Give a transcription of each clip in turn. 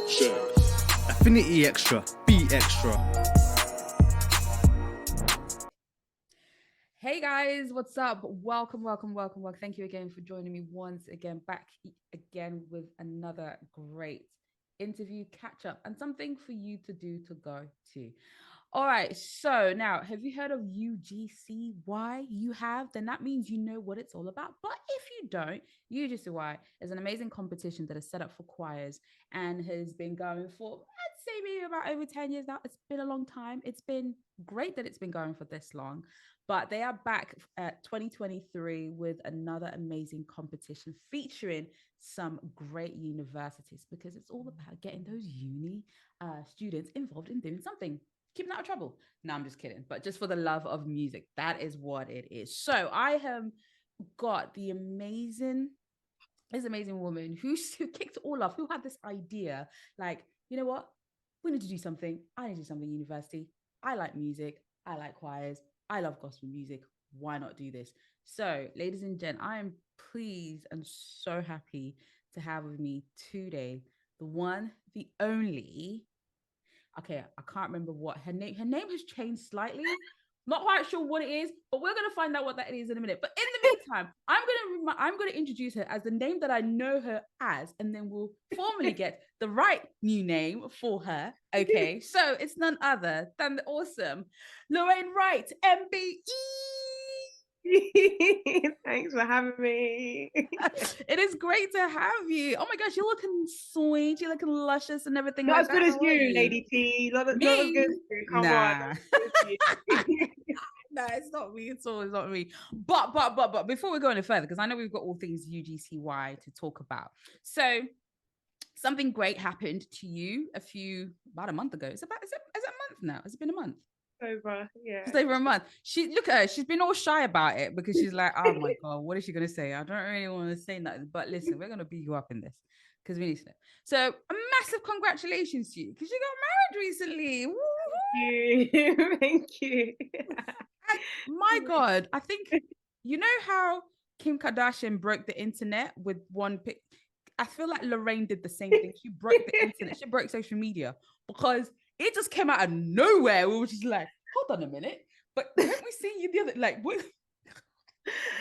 Affinity Extra, be extra. Hey guys, what's up? Welcome. Thank you again for joining me once again, back again with another great interview, catch up, and something for you to do to go to. All right, so now have you heard of UGCY? You have, then that means you know what it's all about. But if you don't, UGCY is an amazing competition that is set up for choirs and has been going for, I'd say, maybe about over 10 years now. It's been a long time. It's been great that it's been going for this long. But they are back at 2023 with another amazing competition featuring some great universities because it's all about getting those uni students involved in doing something, keeping out of trouble. No, I'm just kidding. But just for the love of music, that is what it is. So I have got this amazing woman who kicked it all off, who had this idea, like, you know what? We need to do something. I need to do something university. I like music. I like choirs. I love gospel music. Why not do this? So, ladies and gents, I am pleased and so happy to have with me today the one, the only. Okay, I can't remember what her name. Her name has changed slightly. Not quite sure what it is, but we're gonna find out what that is in a minute. But in the meantime, I'm gonna introduce her as the name that I know her as, and then we'll formally get the right new name for her. Okay, so it's none other than the awesome Lorraine Wright MBE. Thanks for having me. It is great to have you. Oh my gosh, you're looking sweet, you're looking luscious and everything Not like as that. good as How are you, you? Lady T. Not as Me? good as you. Come on. Nah. No, it's not me at all. It's not me. But before we go any further, because I know we've got all things UGCY to talk about. So something great happened to you about a month ago. Is it a month now? Has it been a month? Over, yeah. Just over a month. Look at her. She's been all shy about it because she's like, oh my God, what is she going to say? I don't really want to say nothing. But listen, we're going to beat you up in this because we need to know. So a massive congratulations to you because you got married recently. Thank you. Thank you. My God, I think, you know how Kim Kardashian broke the internet with one pic? I feel like Lorraine did the same thing. She broke the internet. She broke social media because it just came out of nowhere. We were just like, hold on a minute. But weren't we seeing you the other, like, what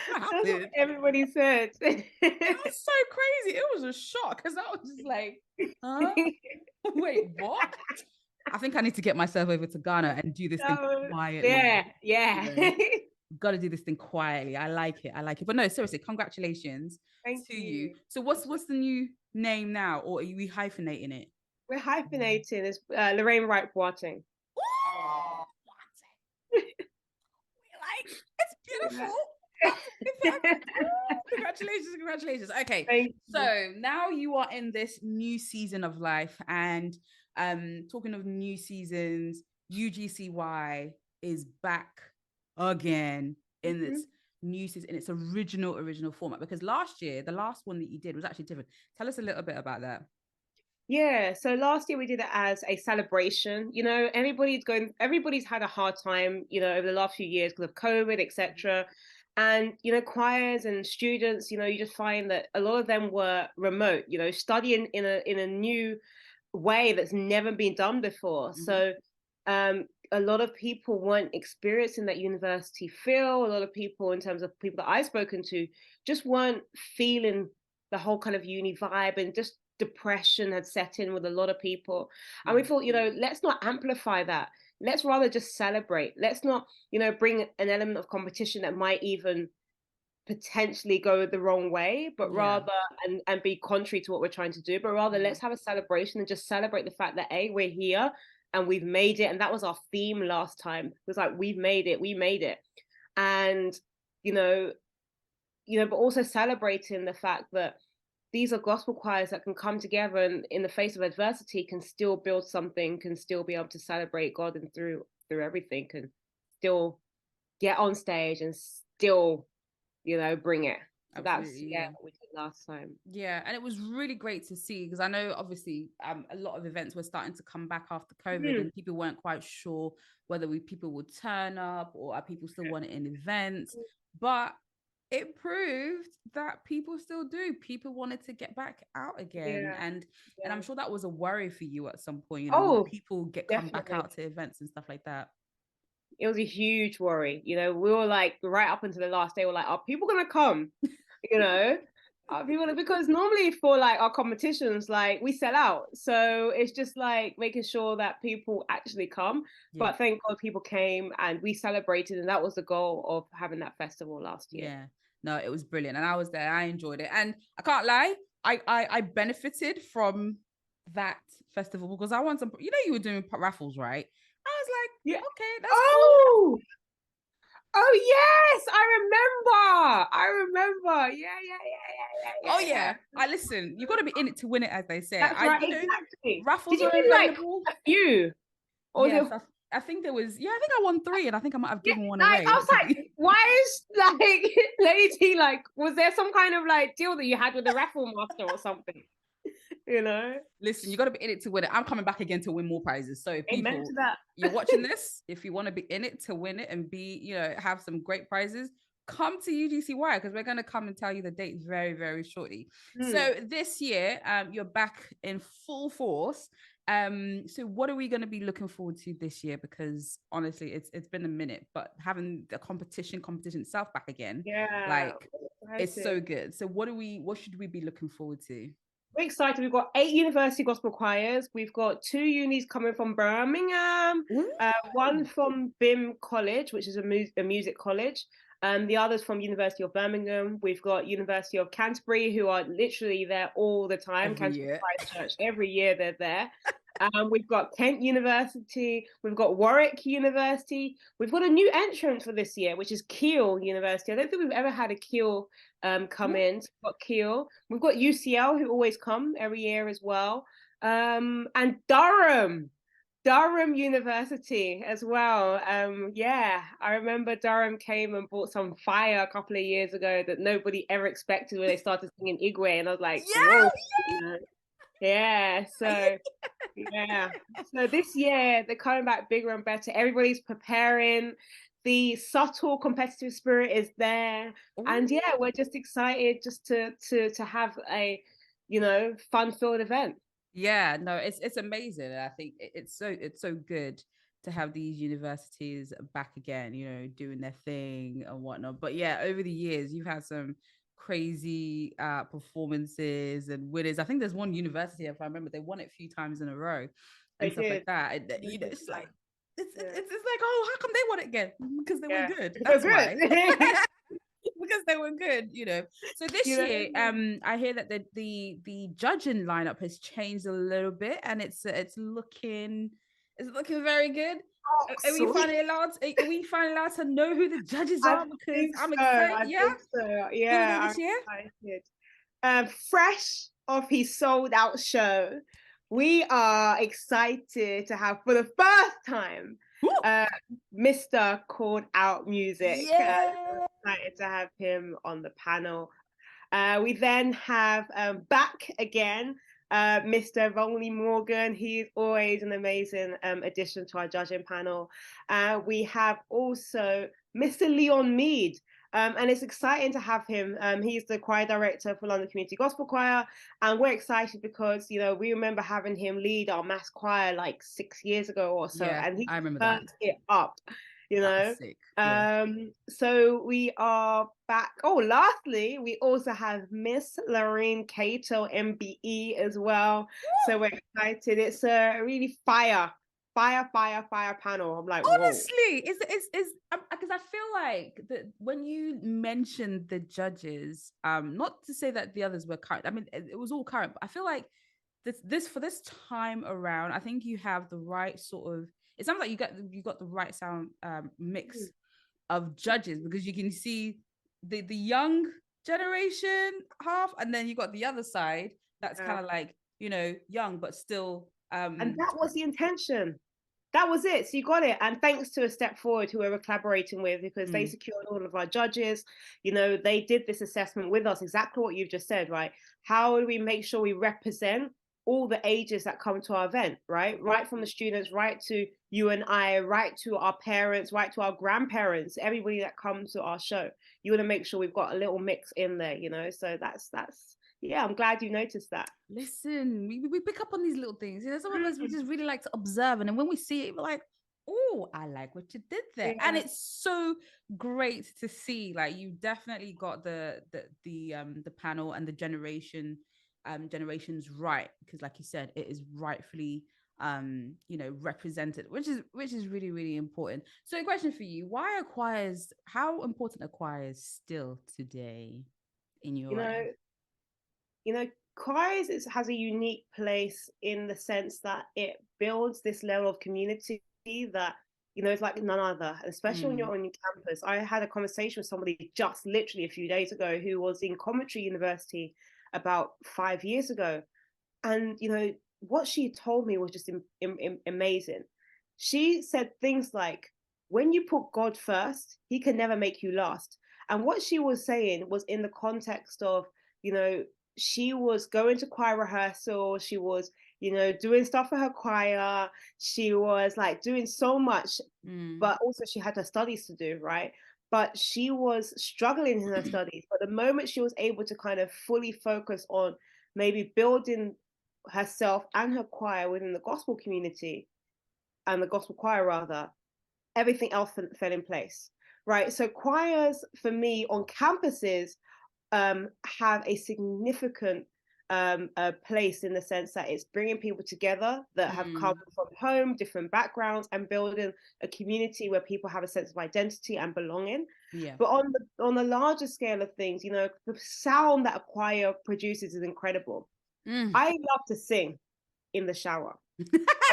happened? That's what everybody said. It was so crazy. It was a shock because I was just like, huh? Wait, what? I think I need to get myself over to Ghana and do this thing quietly. Yeah. Got to do this thing quietly. I like it. But no, seriously, congratulations Thank to you. you. So what's the new name now, or are we hyphenating it? We're hyphenating. It's Lorraine Wright Boateng. Oh, it's beautiful. Congratulations. Okay, so now you are in this new season of life, and talking of new seasons, UGCY is back again in its new season, in its original format, because last year the last one that you did was actually different. Tell us a little bit about that. Yeah, so last year we did it as a celebration. You know, everybody's had a hard time, you know, over the last few years because of COVID, etc. And, you know, choirs and students, you know, you just find that a lot of them were remote, you know, studying in a new way that's never been done before. So a lot of people weren't experiencing that university feel. A lot of people, in terms of people that I've spoken to, just weren't feeling the whole kind of uni vibe, and just depression had set in with a lot of people. And we thought, you know, let's not amplify that. Let's rather just celebrate. Let's not, you know, bring an element of competition that might even potentially go the wrong way, but rather and be contrary to what we're trying to do, but rather let's have a celebration and just celebrate the fact that we're here and we've made it. And that was our theme last time. It was like, we made it. And you know, but also celebrating the fact that these are gospel choirs that can come together and in the face of adversity can still build something, can still be able to celebrate God, and through everything can still get on stage and still, you know, bring it. So that's what we did last time. Yeah, and it was really great to see, because I know obviously a lot of events were starting to come back after COVID, and people weren't quite sure whether people would turn up or are people still wanting events. But it proved that people still do. People wanted to get back out again, Yeah, and I'm yeah. sure that was a worry for you at some point. You know, will Oh, people come back definitely. out to events and stuff like that? It was a huge worry. We were like right up until the last day, we're like, are people gonna come? You know? Are people because normally for like our competitions, like we sell out. So it's just like making sure that people actually come. Yeah, But thank God people came and we celebrated, and that was the goal of having that festival last year. yeah. No, it was brilliant, and I was there. I enjoyed it, and I can't lie, I benefited from that festival because I won some. You know, you were doing raffles, right? I was Yeah. like, okay, that's cool. Oh, oh yes, I remember. Oh Yeah. yeah, I listen. You got to be in it to win it, as they say. That's right, You know, exactly. Did raffles you are win like available. a few? Or was Yes, it I think there was. Yeah, I think I won three, and I think I might have yeah, given one like I away. was like, why is like Lady T like was there some kind of like deal that you had with the raffle master or something? You know? Listen, you got to be in it to win it. I'm coming back again to win more prizes. So Amen people, to that. you're watching this. If you want to be in it to win it and be, have some great prizes, come to UGCY because we're going to come and tell you the dates very, very shortly. Hmm. So this year, you're back in full force. So what are we going to be looking forward to this year? Because honestly, it's been a minute, but having the competition itself back again, Yeah. like it's Excited. so good. So what should we be looking forward to? We're excited. We've got 8 university gospel choirs. We've got 2 unis coming from Birmingham, Ooh. one from BIM College, which is a music college. The others from University of Birmingham. We've got University of Canterbury, who are literally there all the time. Every Canterbury year. Christchurch, every year they're there. We've got Kent University. We've got Warwick University. We've got a new entrant for this year, which is Keele University. I don't think we've ever had a Keele come in. So we've got Keele. We've got UCL, who always come every year as well. And Durham University as well. Yeah, I remember Durham came and brought some fire a couple of years ago that nobody ever expected when they started singing Igwe. And I was like, whoa, Yeah, you know. Yeah, so yeah. So this year they're coming back bigger and better. Everybody's preparing. The subtle competitive spirit is there. And yeah, we're just excited just to have a, fun-filled event. yeah, no, it's amazing. And I think it's so good to have these universities back again, doing their thing and whatnot. But yeah, over the years, you've had some crazy performances and winners. I think there's one university, if I remember, they won it a few times in a row They and stuff like did. that. And, They did it's like that. Yeah. it's like, oh, how come they won it again? Because they were Yeah. good. They're That's good. why. Because they were good. So this You know? year, I hear that the judging lineup has changed a little bit, and it's looking very good. Oh, sweet. Are we finally allowed to know who the judges I are? Because think I'm so. excited. I Yeah, think so. who are they Yeah, this year? I'm excited. Fresh off his sold out show, we are excited to have for the first time Woo! uh, Mr. Called Out Music. Yeah. Excited to have him on the panel. We then have back again Mr. Ronley Morgan. He's always an amazing addition to our judging panel. We have also Mr. Leon Mead. And it's exciting to have him. He's the choir director for London Community Gospel Choir. And we're excited because, we remember having him lead our mass choir like 6 years ago or so. Yeah, And he I remember that. turned it up, you That was know. sick. Yeah. So we are back. Oh, lastly, we also have Miss Lorraine Cato MBE as well. So we're excited. It's a really fire panel. I'm like, whoa. Honestly, is because I feel like that when you mentioned the judges, not to say that the others were current. I mean, it was all current, but I feel like this for this time around, I think you have the right sort of. It sounds like you got the right sound mix of judges because you can see the young generation half, and then you got the other side that's kind of like young but still And that was the intention. That was it. So you got it. And thanks to A Step Forward, who we were collaborating with, because they secured all of our judges. They did this assessment with us, exactly what you've just said, right? How do we make sure we represent all the ages that come to our event, right? Right from the students, right to you and I, right to our parents, right to our grandparents, everybody that comes to our show. you want to make sure we've got a little mix in there, so that's yeah, I'm glad you noticed that. Listen, we pick up on these little things. Some of us, we Mm, just really like to observe. And then when we see it, we're like, oh, I like what you did there. And yeah. it's so great to see. Like, you definitely got the panel and the generations right. Because like you said, it is rightfully represented, which is really, really important. So a question for you: how important are choirs still today in you your know eyes? choirs has a unique place in the sense that it builds this level of community that it's like none other, especially when Mm, you're on your campus. I had a conversation with somebody just literally a few days ago who was in Coventry University about 5 years ago, and what she told me was just amazing. She said things like, when you put God first, he can never make you last. And what she was saying was in the context of, you know she was going to choir rehearsal, she was doing stuff for her choir, she was like doing so much, mm. but also she had her studies to do, right? But she was struggling in her studies, but the moment she was able to kind of fully focus on maybe building herself and her choir within the gospel community, and the gospel choir rather, everything else fell in place, right? So choirs for me on campuses have a significant place in the sense that it's bringing people together that have come Mm, from home, different backgrounds, and building a community where people have a sense of identity and belonging. yeah. But on the larger scale of things, the sound that a choir produces is incredible. Mm. I love to sing in the shower.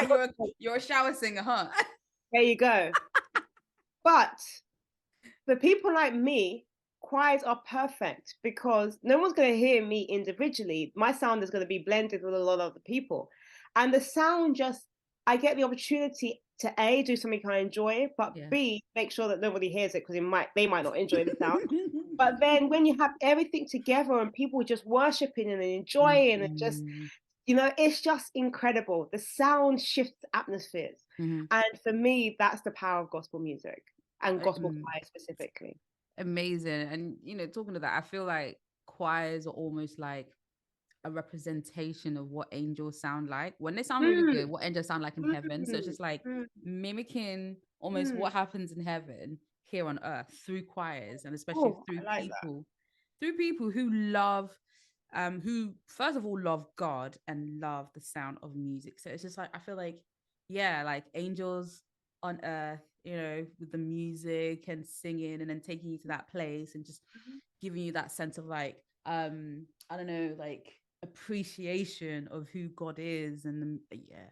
you're a, you're a shower singer, huh? There you go. But for people like me, choirs are perfect because no one's going to hear me individually. My sound is going to be blended with a lot of the people. And the sound I get the opportunity to A, do something I enjoy, but Yeah. B, make sure that nobody hears it because they might not enjoy the sound. But then when you have everything together and people just worshiping and enjoying and just, Mhm, it's just incredible. The sound shifts atmospheres. mhm. And for me, that's the power of gospel music and gospel Mm, choir specifically. amazing. And talking to that, I feel like choirs are almost like a representation of what angels sound like. When they sound really Mm, good, what angels sound like in heaven. So it's mm, just like mm, mimicking almost mm. what happens in heaven here on earth through choirs, and especially Oh, I like that. through people who love who first of all love God and love the sound of music. So it's just like, I feel like, yeah, like angels on earth, with the music and singing and then taking you to that place and just Mhm. giving you that sense of like I don't know, like appreciation of who God is. And yeah,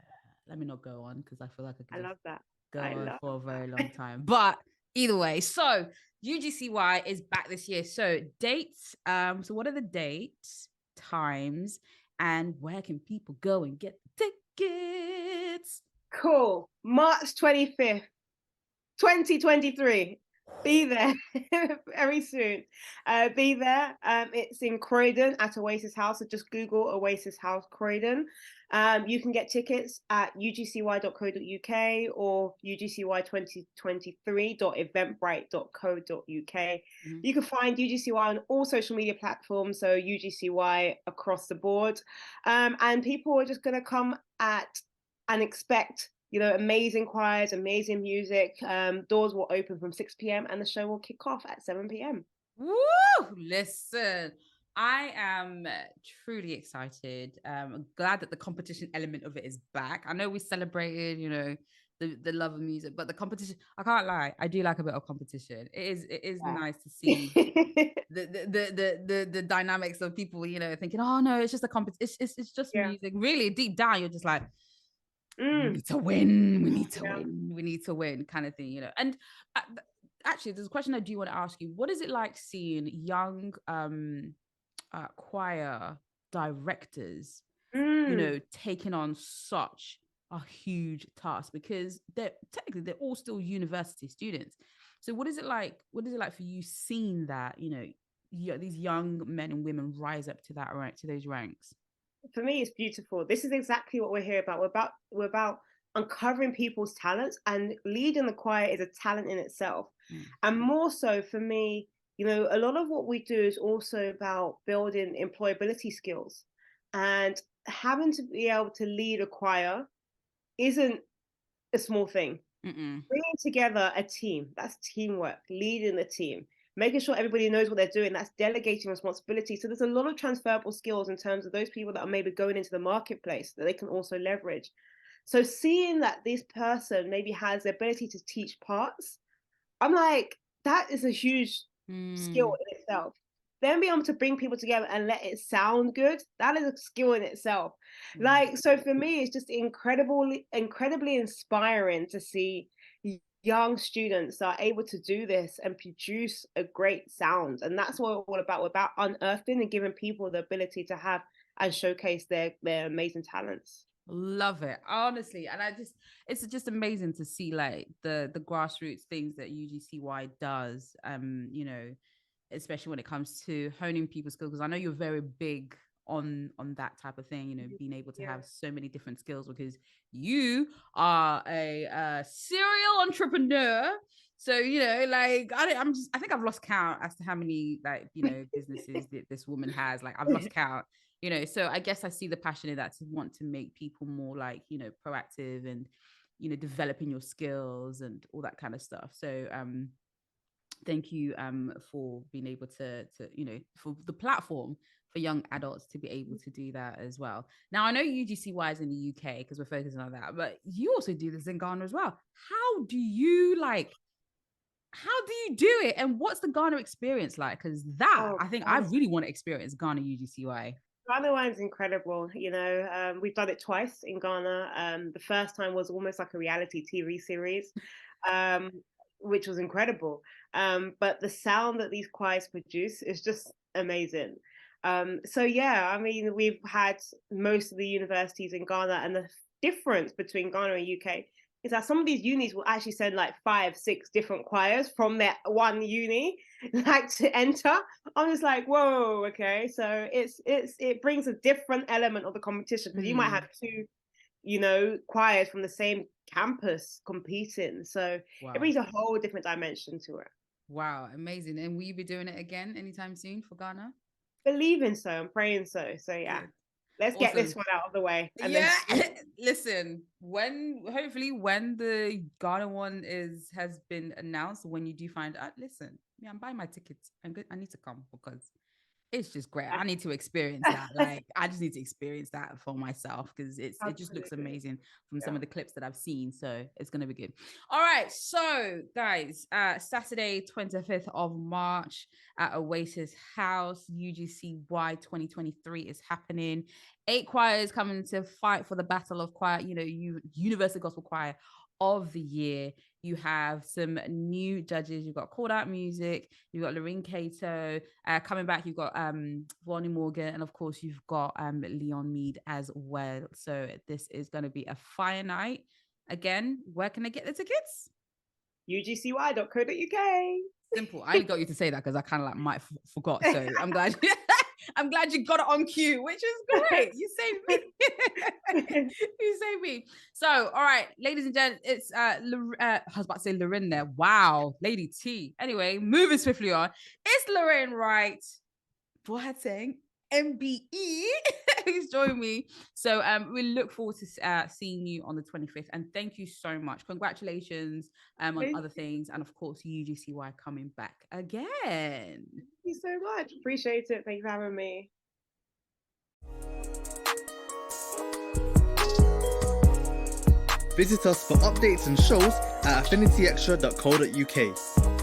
let me not go on because I feel like I could I just love that. go I on love for a very that. long time. But either way, so UGCY is back this year. So dates, so what are the dates, times, and where can people go and get the tickets? Cool. March 25th, 2023. Be there very soon. Be there. It's in Croydon at Oasis House. So just Google Oasis House Croydon. You can get tickets at ugcy.co.uk or ugcy2023.eventbrite.co.uk. Mhm. You can find UGCY on all social media platforms, so UGCY across the board. And people are just going to come and expect amazing choirs, amazing music. Doors will open from 6 p.m. and the show will kick off at 7 p.m. Woo! Listen, I am truly excited. I'm glad that the competition element of it is back. I know we celebrated, the love of music, but the competition, I can't lie, I do like a bit of competition. It is nice to see Yeah. the dynamics of people, thinking, oh no, it's just a competition, it's just Yeah. music. Really, deep down, you're just like, we Mm. need to win, we need to Yeah. win, we need to win, kind of thing. And uh, actually, there's a question I do want to ask you. What is it like seeing young choir directors, Mm. taking on such a huge task? Because they're all still university students. So what is it like? What is it like for you seeing that, these young men and women rise up to that rank, to those ranks? For me, it's beautiful. This is exactly what we're here about. We're about uncovering people's talents, and leading the choir is a talent in itself. Mm. And more so for me, you know, a lot of what we do is also about building employability skills, and having to be able to lead a choir isn't a small thing. Mm-mm. Bringing together a team, that's teamwork, leading the team, making sure everybody knows what they're doing, that's delegating responsibility. So there's a lot of transferable skills in terms of those people that are maybe going into the marketplace that they can also leverage. So seeing that this person maybe has the ability to teach parts, I'm like, that is a huge skill in itself. Then be able to bring people together and let it sound good, that is a skill in itself. Like, so for me, it's just incredibly inspiring to see young students that are able to do this and produce a great sound. And that's what we're all about. We're about unearthing and giving people the ability to have and showcase their amazing talents. Love it, honestly. And it's just amazing to see like the grassroots things that UGCY does, you know, especially when it comes to honing people's skills, because I know you're very big on that type of thing, you know, being able to have so many different skills, because you are a serial entrepreneur. So, you know, like I think I've lost count as to how many, like, you know, businesses that this woman has. Like, I've lost count, you know. So I guess I see the passion in that, to want to make people more, like, you know, proactive and, you know, developing your skills and all that kind of stuff. So thank you for being able to you know, for the platform for young adults to be able to do that as well. Now, I know UGCY is in the UK because we're focusing on that, but you also do this in Ghana as well. How do you do it, and what's the Ghana experience like? Because I think I really want to experience Ghana UGCY. Ghana Wine's incredible. You know, we've done it twice in Ghana. The first time was almost like a reality TV series, which was incredible. But the sound that these choirs produce is just amazing. So yeah, I mean, we've had most of the universities in Ghana, and the difference between Ghana and UK is that some of these unis will actually send like 5-6 different choirs from their one uni, like, to enter. I'm just like, whoa, okay. So it brings a different element of the competition, because you might have 2, you know, choirs from the same campus competing. So it brings a whole different dimension to it. Wow, amazing. And will you be doing it again anytime soon for Ghana? Believing so, I'm praying so. So yeah. Good. Let's get this one out of the way. And then listen, hopefully when the Ghana one has been announced, when you do find out, listen, yeah, I'm buying my tickets. I need to come, because it's just great. I need to experience that. Like, I just need to experience that for myself, because it just looks amazing from some of the clips that I've seen. So it's going to be good. All right. So guys, Saturday, 25th of March at Oasis House, UGCY 2023 is happening. 8 choirs coming to fight for the battle of choir, you know, Universal Gospel Choir of the Year. You have some new judges. You've got Called Out Music. You've got Lorraine Cato coming back. You've got Vonnie Morgan, and of course you've got Leon Mead as well. So this is going to be a fire night. Again, where can I get the tickets? UGCY.co.uk. Simple. I only got you to say that because I kind of like might forgot. So I'm glad. I'm glad you got it on cue, which is great. You saved me. You saved me. So, all right, ladies and gents, it's I was about to say Lorraine there. Wow, Lady T. Anyway, moving swiftly on. It's Lorraine Wright MBE who's joined me. So we look forward to seeing you on the 25th, and thank you so much. Congratulations on other things, and of course UGCY coming back again. Thank you so much. Appreciate it. Thank you for having me. Visit us for updates and shows at affinityextra.co.uk.